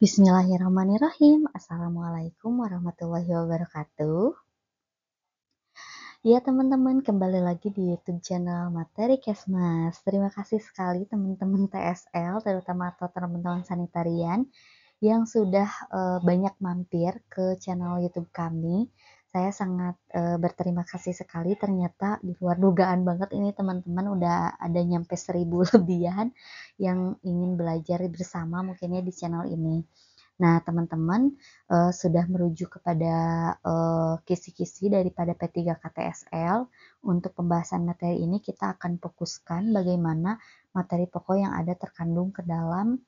Bismillahirrahmanirrahim. Assalamualaikum warahmatullahi wabarakatuh. Ya teman-teman, kembali lagi di YouTube channel Materi Kesmas. Terima kasih sekali teman-teman TSL, terutama atau teman-teman sanitarian yang sudah banyak mampir ke channel YouTube kami. Saya sangat berterima kasih sekali, ternyata di luar dugaan banget ini teman-teman udah ada nyampe 1000 lebihan yang ingin belajar bersama mungkinnya di channel ini. Nah, teman-teman sudah merujuk kepada kisi-kisi daripada P3KTSL. Untuk pembahasan materi ini kita akan fokuskan bagaimana materi pokok yang ada terkandung ke dalam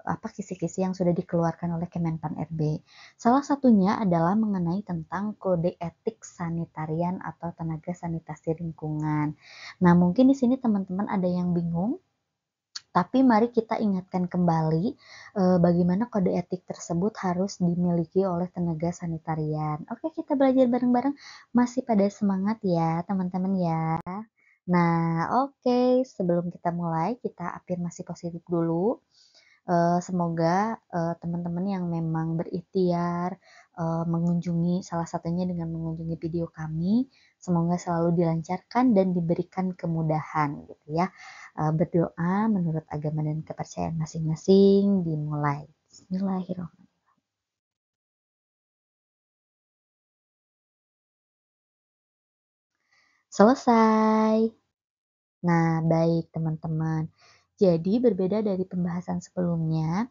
kisi-kisi yang sudah dikeluarkan oleh Kemenpan RB. Salah satunya adalah mengenai tentang kode etik sanitarian atau tenaga sanitasi lingkungan. Nah, mungkin di sini teman-teman ada yang bingung, tapi mari kita ingatkan kembali bagaimana kode etik tersebut harus dimiliki oleh tenaga sanitarian. Oke, kita belajar bareng-bareng. Masih pada semangat ya, teman-teman ya. Nah, oke, sebelum kita mulai, kita afirmasi positif dulu. Semoga teman-teman yang memang berikhtiar mengunjungi, salah satunya dengan mengunjungi video kami, semoga selalu dilancarkan dan diberikan kemudahan gitu ya. Berdoa menurut agama dan kepercayaan masing-masing, dimulai. Bismillahirrahmanirrahim. Selesai. Nah, baik teman-teman. Jadi berbeda dari pembahasan sebelumnya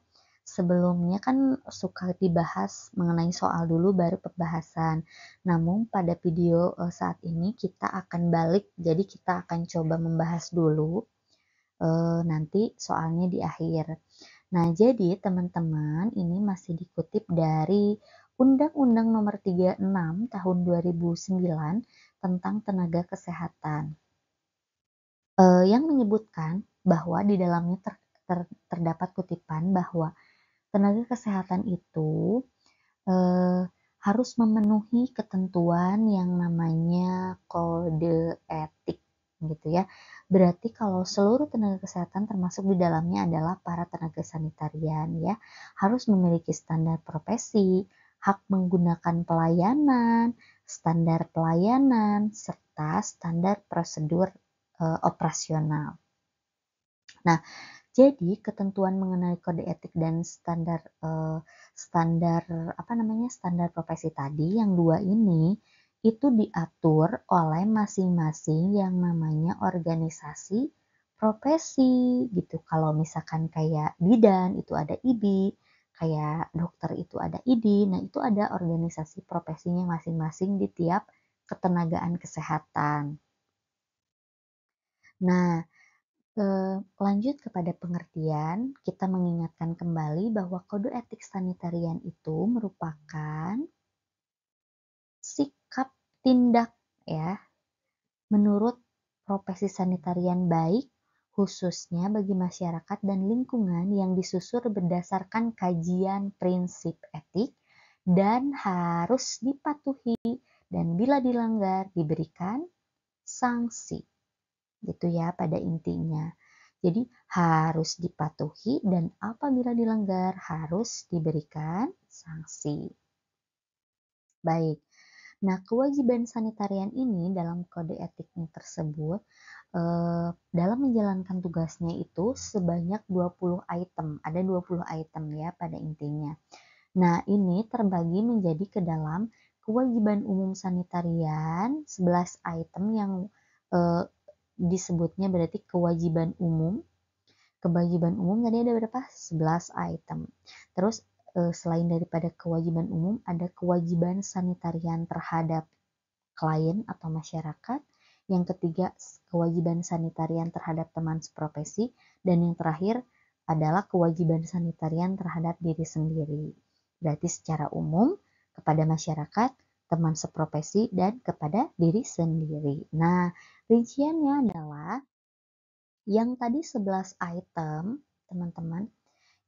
kan suka dibahas mengenai soal dulu baru pembahasan. Namun pada video saat ini kita akan balik, jadi kita akan coba membahas dulu, nanti soalnya di akhir. Nah, jadi teman-teman ini masih dikutip dari Undang-Undang Nomor 36 Tahun 2009 tentang Tenaga Kesehatan. Yang menyebutkan bahwa di dalamnya terdapat kutipan bahwa tenaga kesehatan itu harus memenuhi ketentuan yang namanya kode etik gitu ya. Berarti kalau seluruh tenaga kesehatan termasuk di dalamnya adalah para tenaga sanitarian ya, harus memiliki standar profesi, hak menggunakan pelayanan, standar pelayanan, serta standar prosedur operasional. Nah, jadi ketentuan mengenai kode etik dan standar profesi tadi yang dua ini itu diatur oleh masing-masing yang namanya organisasi profesi gitu. Kalau misalkan kayak bidan itu ada IBI, kayak dokter itu ada IDI. Nah, itu ada organisasi profesinya masing-masing di tiap ketenagaan kesehatan. Nah, lanjut kepada pengertian, kita mengingatkan kembali bahwa kode etik sanitarian itu merupakan sikap tindak ya menurut profesi sanitarian baik khususnya bagi masyarakat dan lingkungan yang disusur berdasarkan kajian prinsip etik dan harus dipatuhi dan bila dilanggar diberikan sanksi. Gitu ya pada intinya. Jadi harus dipatuhi dan apabila dilanggar harus diberikan sanksi. Baik. Nah, kewajiban sanitarian ini dalam kode etiknya tersebut dalam menjalankan tugasnya itu sebanyak 20 item. Ada 20 item ya pada intinya. Nah, ini terbagi menjadi ke dalam kewajiban umum sanitarian 11 item yang disebutnya berarti kewajiban umum. Kewajiban umum tadi ada berapa? 11 item. Terus selain daripada kewajiban umum ada kewajiban sanitarian terhadap klien atau masyarakat. Yang ketiga kewajiban sanitarian terhadap teman seprofesi dan yang terakhir adalah kewajiban sanitarian terhadap diri sendiri. Berarti secara umum kepada masyarakat, teman seprofesi dan kepada diri sendiri. Nah, rinciannya adalah yang tadi 11 item, teman-teman.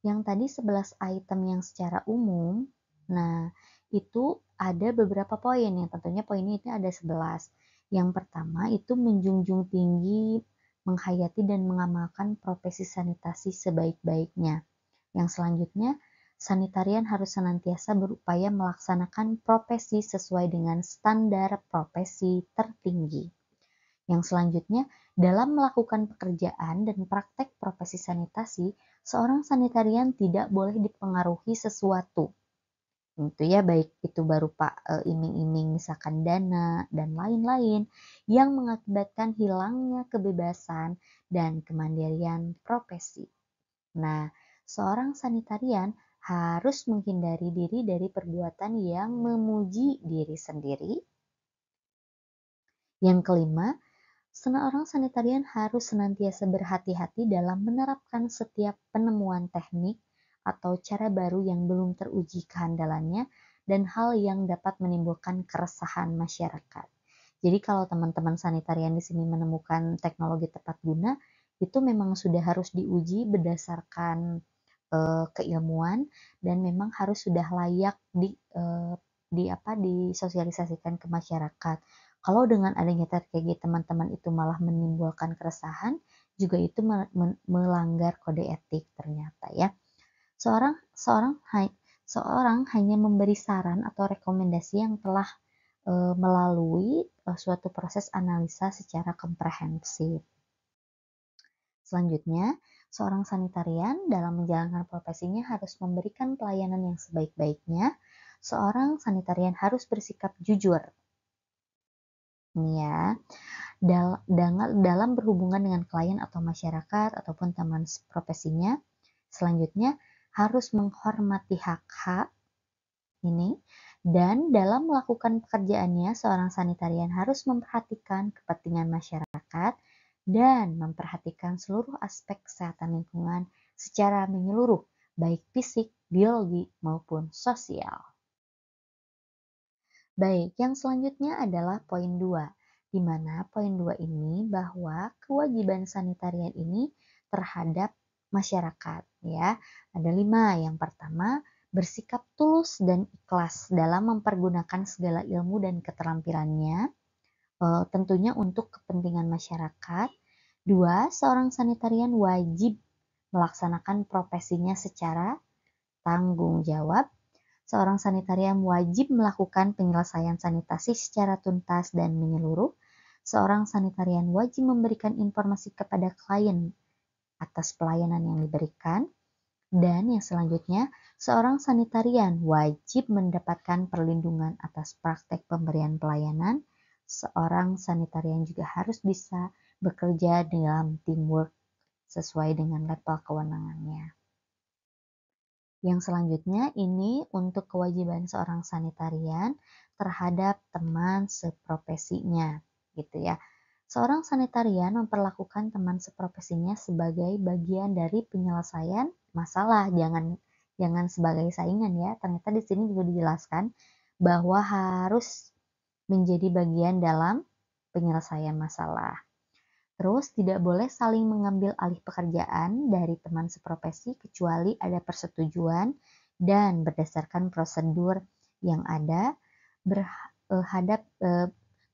Yang tadi 11 item yang secara umum, nah itu ada beberapa poin yang tentunya poinnya itu ada 11. Yang pertama itu menjunjung tinggi, menghayati dan mengamalkan profesi sanitasi sebaik-baiknya. Yang selanjutnya, sanitarian harus senantiasa berupaya melaksanakan profesi sesuai dengan standar profesi tertinggi. Yang selanjutnya, dalam melakukan pekerjaan dan praktek profesi sanitasi, seorang sanitarian tidak boleh dipengaruhi sesuatu. Tentu ya, baik itu berupa iming-iming misalkan dana dan lain-lain yang mengakibatkan hilangnya kebebasan dan kemandirian profesi. Nah, seorang sanitarian harus menghindari diri dari perbuatan yang memuji diri sendiri. Yang kelima, seorang sanitarian harus senantiasa berhati-hati dalam menerapkan setiap penemuan teknik atau cara baru yang belum teruji kehandalannya dan hal yang dapat menimbulkan keresahan masyarakat. Jadi kalau teman-teman sanitarian di sini menemukan teknologi tepat guna, itu memang sudah harus diuji berdasarkan keilmuan dan memang harus sudah layak disosialisasikan ke masyarakat. Kalau dengan adanya teknologi teman-teman itu malah menimbulkan keresahan, juga itu melanggar kode etik ternyata ya. Seorang hanya memberi saran atau rekomendasi yang telah melalui suatu proses analisa secara komprehensif. Selanjutnya, seorang sanitarian dalam menjalankan profesinya harus memberikan pelayanan yang sebaik-baiknya. Seorang sanitarian harus bersikap jujur. Ini ya, dalam berhubungan dengan klien atau masyarakat ataupun teman profesinya. Selanjutnya, harus menghormati hak-hak ini, dan dalam melakukan pekerjaannya, seorang sanitarian harus memperhatikan kepentingan masyarakat dan memperhatikan seluruh aspek kesehatan lingkungan secara menyeluruh, baik fisik, biologi, maupun sosial. Baik, yang selanjutnya adalah poin 2, di mana poin 2 ini bahwa kewajiban sanitarian ini terhadap masyarakat ya. Ada 5. Yang pertama, bersikap tulus dan ikhlas dalam mempergunakan segala ilmu dan keterampilannya, tentunya untuk kepentingan masyarakat. 2. Seorang sanitarian wajib melaksanakan profesinya secara tanggung jawab. Seorang sanitarian wajib melakukan penyelesaian sanitasi secara tuntas dan menyeluruh. Seorang sanitarian wajib memberikan informasi kepada klien atas pelayanan yang diberikan. Dan yang selanjutnya, seorang sanitarian wajib mendapatkan perlindungan atas praktek pemberian pelayanan. Seorang sanitarian juga harus bisa bekerja dalam teamwork sesuai dengan level kewenangannya. Yang selanjutnya ini untuk kewajiban seorang sanitarian terhadap teman seprofesinya, gitu ya. Seorang sanitarian memperlakukan teman seprofesinya sebagai bagian dari penyelesaian masalah, jangan sebagai saingan ya. Ternyata di sini juga dijelaskan bahwa harus menjadi bagian dalam penyelesaian masalah. Terus tidak boleh saling mengambil alih pekerjaan dari teman seprofesi kecuali ada persetujuan dan berdasarkan prosedur yang ada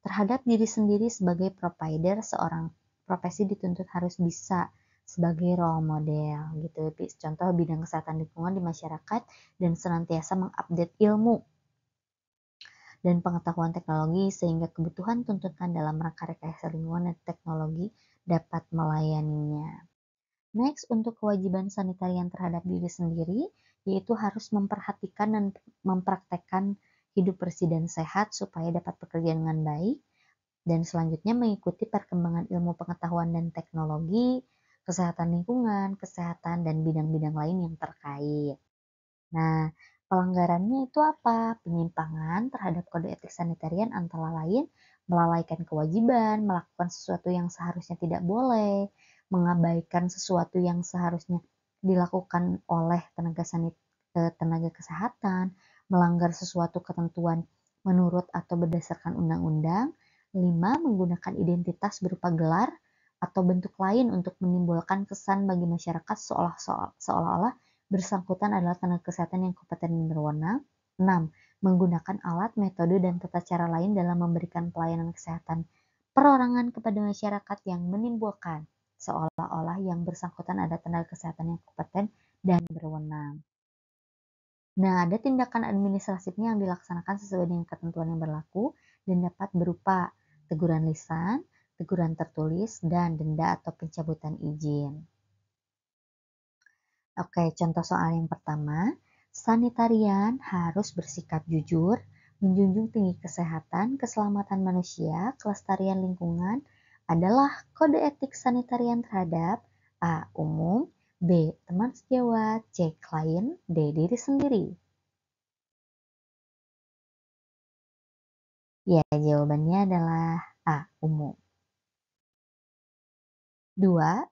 terhadap diri sendiri sebagai provider. Seorang profesi dituntut harus bisa sebagai role model gitu. Contoh bidang kesehatan lingkungan di masyarakat dan senantiasa mengupdate ilmu dan pengetahuan teknologi sehingga kebutuhan tuntutan dalam rangka rekayasa lingkungan dan teknologi dapat melayaninya. Next, untuk kewajiban sanitarian terhadap diri sendiri, yaitu harus memperhatikan dan mempraktekkan hidup bersih dan sehat supaya dapat bekerja dengan baik. Dan selanjutnya mengikuti perkembangan ilmu pengetahuan dan teknologi, kesehatan lingkungan, kesehatan, dan bidang-bidang lain yang terkait. Nah, pelanggarannya itu apa? Penyimpangan terhadap kode etik sanitarian antara lain melalaikan kewajiban, melakukan sesuatu yang seharusnya tidak boleh, mengabaikan sesuatu yang seharusnya dilakukan oleh tenaga kesehatan, melanggar sesuatu ketentuan menurut atau berdasarkan undang-undang. 5. Menggunakan identitas berupa gelar atau bentuk lain untuk menimbulkan kesan bagi masyarakat seolah-olah bersangkutan adalah tenaga kesehatan yang kompeten dan berwenang. 6. Menggunakan alat, metode, dan tata cara lain dalam memberikan pelayanan kesehatan perorangan kepada masyarakat yang menimbulkan seolah-olah yang bersangkutan adalah tenaga kesehatan yang kompeten dan berwenang. Nah, ada tindakan administratifnya yang dilaksanakan sesuai dengan ketentuan yang berlaku dan dapat berupa teguran lisan, teguran tertulis, dan denda atau pencabutan izin. Oke, contoh soal yang pertama, sanitarian harus bersikap jujur, menjunjung tinggi kesehatan, keselamatan manusia, kelestarian lingkungan adalah kode etik sanitarian terhadap A. Umum, B. Teman sejawat, C. Klien, D. Diri sendiri. Ya, jawabannya adalah A. Umum. 2.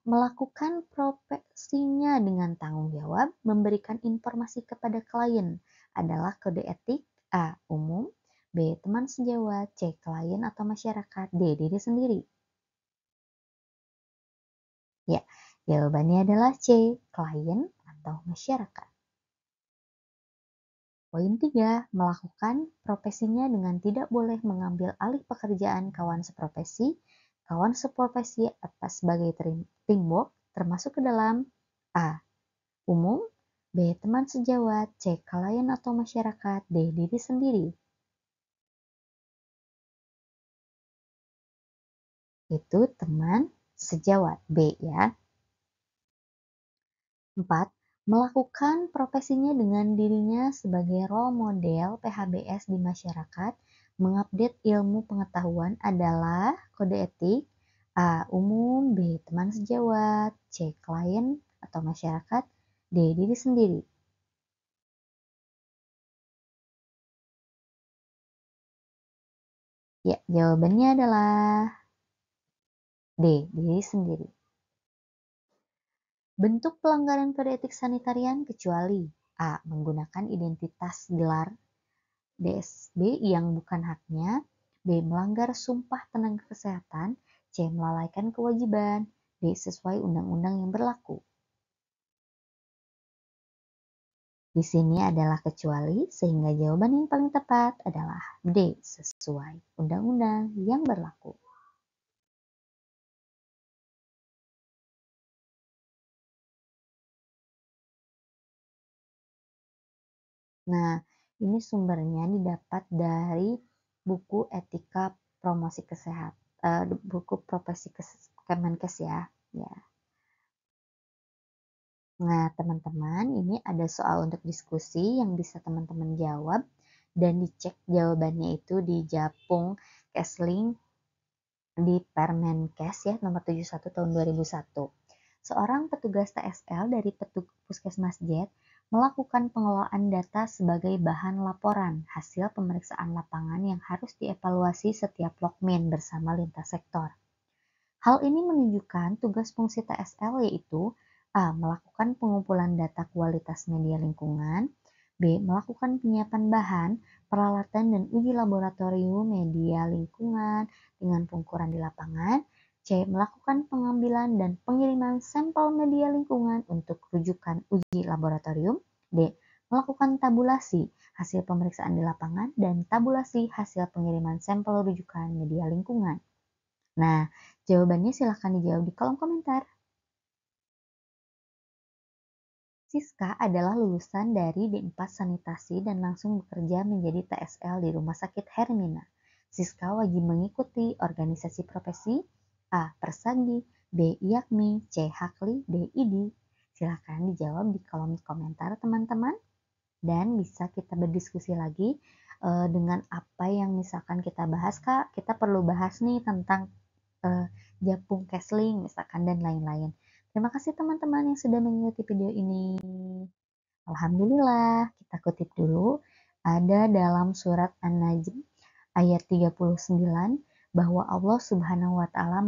Melakukan profesinya dengan tanggung jawab memberikan informasi kepada klien adalah kode etik A. Umum, B. Teman sejawat, C. Klien atau masyarakat, D. Diri sendiri. Ya, jawabannya adalah C. Klien atau masyarakat. Poin 3. Melakukan profesinya dengan tidak boleh mengambil alih pekerjaan kawan seprofesi atas sebagai teamwork termasuk ke dalam A. Umum, B. Teman sejawat, C. Klien atau masyarakat, D. Diri sendiri. Itu teman sejawat, B ya. 4. Melakukan profesinya dengan dirinya sebagai role model PHBS di masyarakat, mengupdate ilmu pengetahuan adalah kode etik A. Umum, B. Teman sejawat, C. Klien atau masyarakat, D. Diri sendiri. Ya, jawabannya adalah D. Diri sendiri. Bentuk pelanggaran kode etik sanitarian kecuali A. Menggunakan identitas gelar DSB yang bukan haknya, B. Melanggar sumpah tenaga kesehatan, C. Melalaikan kewajiban, D. Sesuai undang-undang yang berlaku. Di sini adalah kecuali, sehingga jawaban yang paling tepat adalah D. Sesuai undang-undang yang berlaku. Nah, ini sumbernya didapat dari buku Etika Promosi Kesehatan, buku profesi Kemenkes ya. Ya. Nah, teman-teman, ini ada soal untuk diskusi yang bisa teman-teman jawab dan dicek jawabannya itu di Japung Kesling di Permenkes ya nomor 71 tahun 2001. Seorang petugas TSL dari Puskesmas Jet melakukan pengelolaan data sebagai bahan laporan hasil pemeriksaan lapangan yang harus dievaluasi setiap logmin bersama lintas sektor. Hal ini menunjukkan tugas fungsi TSL yaitu A. Melakukan pengumpulan data kualitas media lingkungan, B. Melakukan penyiapan bahan, peralatan dan uji laboratorium media lingkungan dengan pengukuran di lapangan, C. Melakukan pengambilan dan pengiriman sampel media lingkungan untuk rujukan uji laboratorium, D. Melakukan tabulasi hasil pemeriksaan di lapangan dan tabulasi hasil pengiriman sampel rujukan media lingkungan. Nah, jawabannya silahkan dijawab di kolom komentar. Siska adalah lulusan dari D4 Sanitasi dan langsung bekerja menjadi TSL di Rumah Sakit Hermina. Siska wajib mengikuti organisasi profesi A. Persagi, B. IAKMI, C. Hakli, D. IDI. Silahkan dijawab di kolom komentar teman-teman. Dan bisa kita berdiskusi lagi dengan apa yang misalkan kita bahas, Kak. Kita perlu bahas nih tentang Japung Kesling misalkan dan lain-lain. Terima kasih teman-teman yang sudah mengikuti video ini. Alhamdulillah, kita kutip dulu. Ada dalam surat An-Najm ayat 39 bahwa Allah Subhanahu wa taala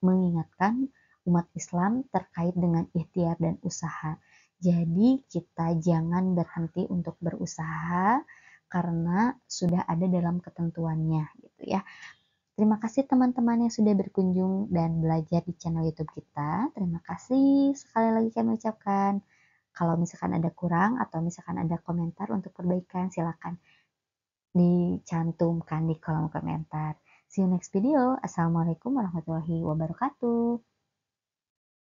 mengingatkan umat Islam terkait dengan ikhtiar dan usaha. Jadi kita jangan berhenti untuk berusaha karena sudah ada dalam ketentuannya gitu ya. Terima kasih teman-teman yang sudah berkunjung dan belajar di channel YouTube kita. Terima kasih sekali lagi kami ucapkan. Kalau misalkan ada kurang atau misalkan ada komentar untuk perbaikan, silakan dicantumkan di kolom komentar. See you next video. Assalamualaikum warahmatullahi wabarakatuh.